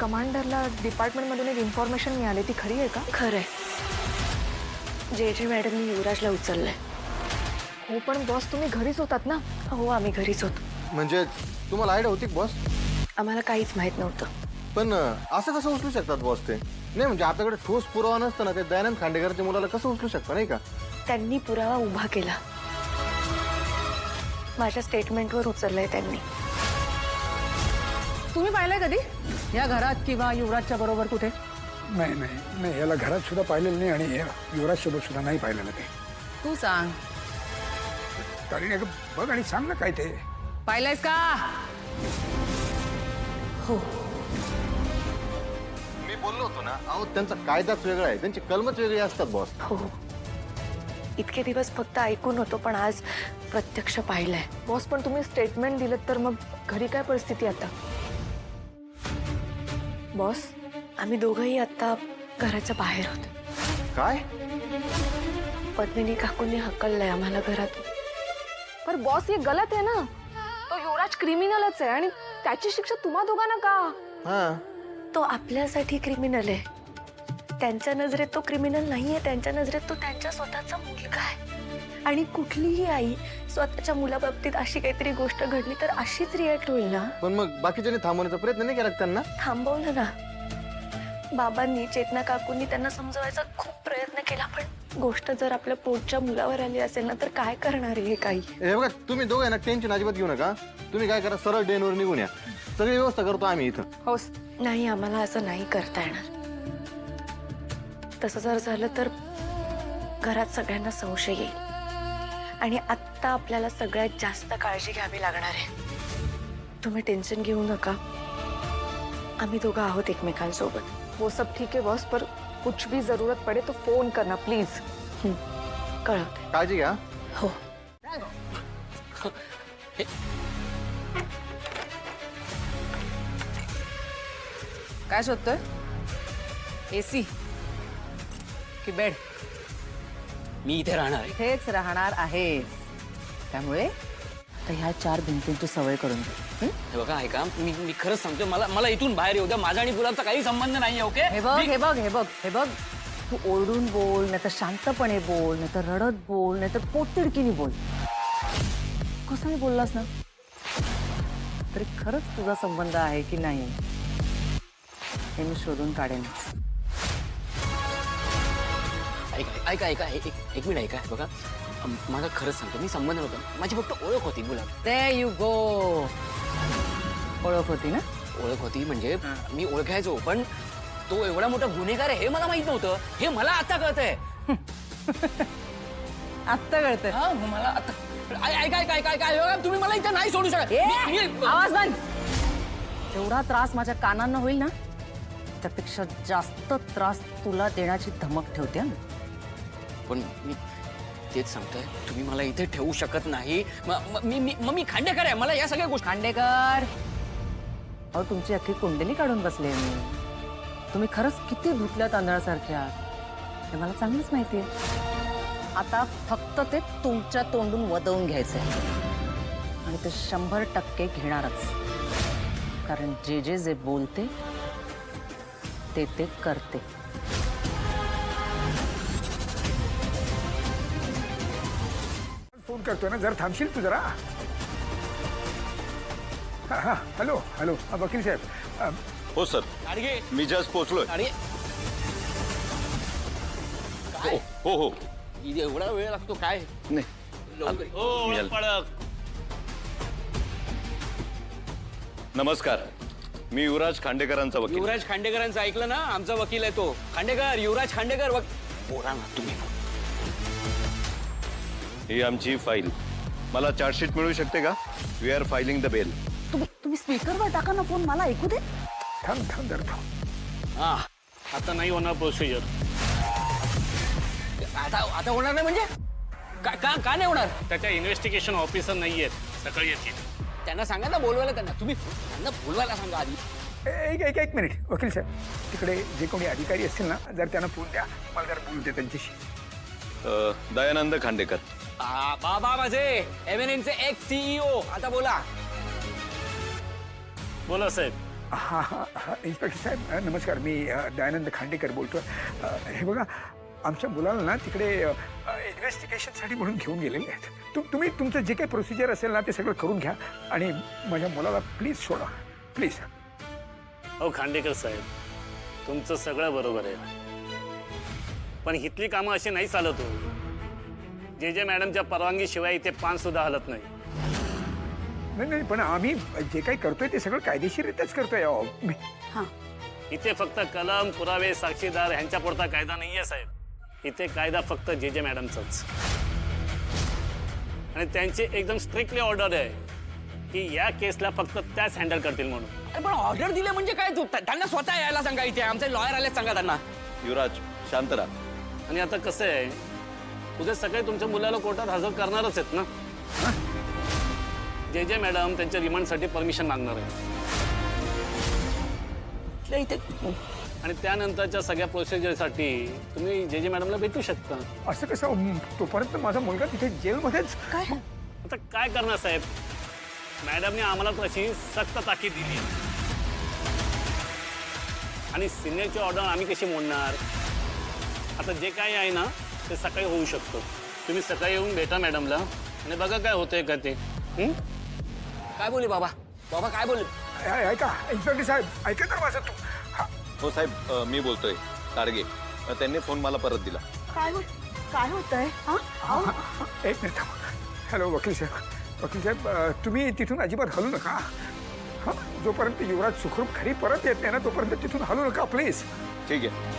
कमांडरला डिपार्टमेंटमधून एक इन्फॉर्मेशन मिळाली, ती खरी आहे का? खरंय, जे मॅडमनी युवराजला उचललंय. हो पण बॉस तुम्ही घरीच होतात ना? हो, आम्ही घरीच होतो. म्हणजे तुम्हाला आयडिया होती बॉस? आम्हाला काहीच माहित नव्हतं. पण असं कसं उचलू शकतात बॉस ते? नाही म्हणजे आपल्याकडे ठोस पुरावा नसताना ते दयानंद खांडेकरच्या मुलाला कसं उचलू शकता, नाही का? त्यांनी पुरावा उभा केला. माझ्या स्टेटमेंटवर उचललंय त्यांनी. तुम्ही पाहिलंय कधी या घरात किंवा युवराजच्या बरोबर कुठे? नाही नाही नाही, याला घरात सुद्धा पाहिलेलं नाही आणि युवराज सोबत सुद्धा नाही पाहिलेलं ते. तू सांग, तरी बघ आणि सांग ना काय ते. पाहिलंयस का? हो, मी बोललो होतो ना, अहो त्यांचा कायदाच वेगळा आहे, त्यांची कलमच वेगळी असतात बॉस. हो. इतके दिवस फक्त ऐकून होतो, पण आज प्रत्यक्ष पाहिलंय. बॉस पण तुम्ही स्टेटमेंट दिलं तर मग घरी काय परिस्थिती आता? बॉस आम्ही दोघंही आता घराच्या बाहेर होतो. काय? पद्मिनी काकूंनी हकललंय आम्हाला घरातून. पर बॉस ये गलत आहे ना. तो युवराज क्रिमिनलच आहे आणि त्याची शिक्षा तुम्हा दोघांना का? हा, तो आपल्यासाठी क्रिमिनल आहे. त्यांच्या नजरेत तो क्रिमिनल नाहीये, त्यांच्या नजरेत तो त्यांच्या स्वतःचा मुलगा आहे. आणि कुठलीही आई स्वतःच्या मुलाबाबतीत अशी काहीतरी गोष्ट घडली तर अशीच रिॲक्ट होईल ना. पण मग बाकीच्यांनी थांबवण्याचा प्रयत्न नाही केला का त्यांना? थांबवलं ना. बाबांनी, चेतना काकूंनी त्यांना समजवायचा खूप प्रयत्न केला, पण गोष्ट जर आपल्या पोटच्या मुलावर आली असेल ना तर काय करणार आहे काही. हे बघा, तुम्ही दोघं ना टेन्शन अजिबात घेऊ नका. तुम्ही काय करा, सरळ डेनवर निघून या. सगळी व्यवस्था करतो आम्ही इथं. हो. नाही, आम्हाला असं नाही करता येणार. तसं जर झालं तर घरात सगळ्यांना संशय येईल आणि आत्ता आपल्याला सगळ्यात जास्त काळजी घ्यावी लागणार आहे. तुम्ही टेन्शन घेऊ नका, आम्ही दोघं आहोत एकमेकांसोबत. वो सब ठीक है बॉस, पर कुछ भी जरूरत पड़े तो फोन करना प्लीज. कळवते. काळजी घ्या. हो. काय शोधतोय? एसी की बेड? मी इथे राहणार आहे. इथेच राहणार आहेस, त्यामुळे आता ह्या 4 भिंतींची सवय करून घे. हे बघा, ऐका, मी खरंच सांगतो, मला इथून बाहेर येऊ द्या. माझा आणि गुलाबचा काही संबंध नाही. ओके? हे बघ हे बघ हे बघ हे बघ, तू ओरडून बोल, नाही तर शांतपणे बोल, नाही तर रडत बोल, नाही तर पोटतिडकीने बोल. कसंही बोललास ना तरी खरंच तुझा संबंध आहे की नाही हे मी शोधून काढेन. ऐका एक मिनिट ऐका. बघा, माझा खरंच सांगतो, मी संबंध नव्हता, माझी फक्त ओळख होती गुलाब. There you go. ओळख होती ना? ओळख होती म्हणजे मी ओळखायचो, पण तो एवढा मोठा गुन्हेगार आहे हे मला माहित नव्हतं. हे मला आता कळतंय. आत्ता कळतंय. हा, मला आता ऐका, तुम्ही मला इथे नाही सोडू शकत. आवाज बंद. जेवढा त्रास माझ्या कानांना होईल ना त्यापेक्षा जास्त त्रास तुला देण्याची धमक ठेवते. पण मी तेच सांगतोय, तुम्ही मला इथे ठेवू शकत नाही. मी खांडेकर आहे, मला या सगळ्या गोष्टी. खांडेकर, अहो तुमची अख्खी कुंडली काढून बसले मी. तुम्ही खरंच किती धुतल्या तांदळासारख्या हे मला चांगलंच माहितीये. आता फक्त ते तुमच्या तोंडून वदवून घ्यायचंय आणि ते 100% घेणारच. कारण जे बोलते ते करते. फोन करतोय ना, जरा थांबशील तू जरा. हा हा, हॅलो हॅलो, वकील साहेब. हो सर, गाडगे, मी जस्ट पोहोचलोय. अरे हो हो हो. इथे एवढा वेळ लागतो काय? नाही, नमस्कार, मी युवराज खांडेकरांचा वकील. युवराज खांडेकरांचं ऐकलं ना? आमचा वकील आहे तो. खांडेकर, युवराज खांडेकर. बोला ना तुम्ही. ही आमची फाईल. मला चार्जशीट मिळू शकते का? We are filing the bail. तुम्ही स्पीकरवर टाका ना फोन, मला ऐकू दे. थांब थांब जरा थांब. हा, आता नाही होणार प्रोसिजर. आता होणार नाही म्हणजे? का नाही होणार? त्याच्या इन्व्हेस्टिगेशन ऑफिसर नाही आहेत, सकाळी येतील. त्यांना सांगा ना, बोलवायला त्यांना. तुम्ही त्यांना बोलवायला सांगा आधी. एक मिनिट वकील साहेब, तिकडे जे कोणी अधिकारी असतील ना, जर त्यांना फोन द्या, मला जरा बोलू दे त्यांच्याशी. दयानंद खांडेकर. बाबा माझे एमएनएनचे एक्स CEO. आता बोला. बोला साहेब. हां हां हां इन्स्पेक्टर साहेब नमस्कार. मी दयानंद खांडेकर बोलतो. हे बघा आमच्या मुलाला ना तिकडे इन्व्हेस्टिगेशनसाठी म्हणून घेऊन गेलेले आहेत. तुम्ही तुमचं जे काही प्रोसिजर असेल ना ते सगळं करून घ्या आणि माझ्या मुलाला प्लीज सोडा प्लीज. अहो खांडेकर साहेब, तुमचं सगळं बरोबर आहे, पण इथली कामं अशी नाही चालत हो. जे मॅडमच्या परवानगीशिवाय इथे पान सुद्धा हलत नाही. नाही नाही पण आम्ही जे काही करतोय ते सगळं कायदेशीररित्याच करतोय अहो. इथे फक्त कलम पुरावे साक्षीदार ह्यांच्या पुरता कायदा नाही आहे साहेब. इथे कायदा फक्त जे मॅडमचाच, आणि त्यांची एकदम स्ट्रिक्टली ऑर्डर आहे की या केसला फक्त त्याच हँडल करतील म्हणून. अरे पण ऑर्डर दिले म्हणजे काय? तू त्यांना स्वतः यायला सांगा इथे. आमचे लॉयर आले सांगा त्यांना. युवराज शांत राहा. आणि आता कसं आहे, उद्या सकाळी तुमच्या मुलाला कोर्टात हजर करणारच आहेत ना. जे मॅडम त्यांच्या रिमांडसाठी परमिशन मागणार आहे, इथे आणि त्यानंतरच्या सगळ्या प्रोसिजरसाठी तुम्ही जे मॅडमला भेटू शकता. असं कसं? तोपर्यंत माझा मुलगा तिथे जेलमध्येच. काय आता काय करणार साहेब, मॅडमने आम्हाला तशी सक्त ताकीद दिली आणि सिनियरची ऑर्डर आम्ही कशी मोडणार? आता जे काही आहे ना ते सकाळी होऊ शकतं. तुम्ही सकाळी येऊन भेटा मॅडमला आणि बघा काय होतंय का ते. काय बोलले बाबा? बाबा काय बोलले? ऐका इन्स्पेक्टर साहेब, ऐका तर माझं. तू हो साहेब, मी बोलतोय तारगे. त्यांनी फोन मला परत दिला. काय होतंय? एक मिनिट. हॅलो वकील साहेब. वकील साहेब तुम्ही तिथून अजिबात हलू नका. हां जोपर्यंत युवराज सुखरूप घरी परत येत नाही ना तोपर्यंत तिथून हलू नका प्लीज. ठीक आहे.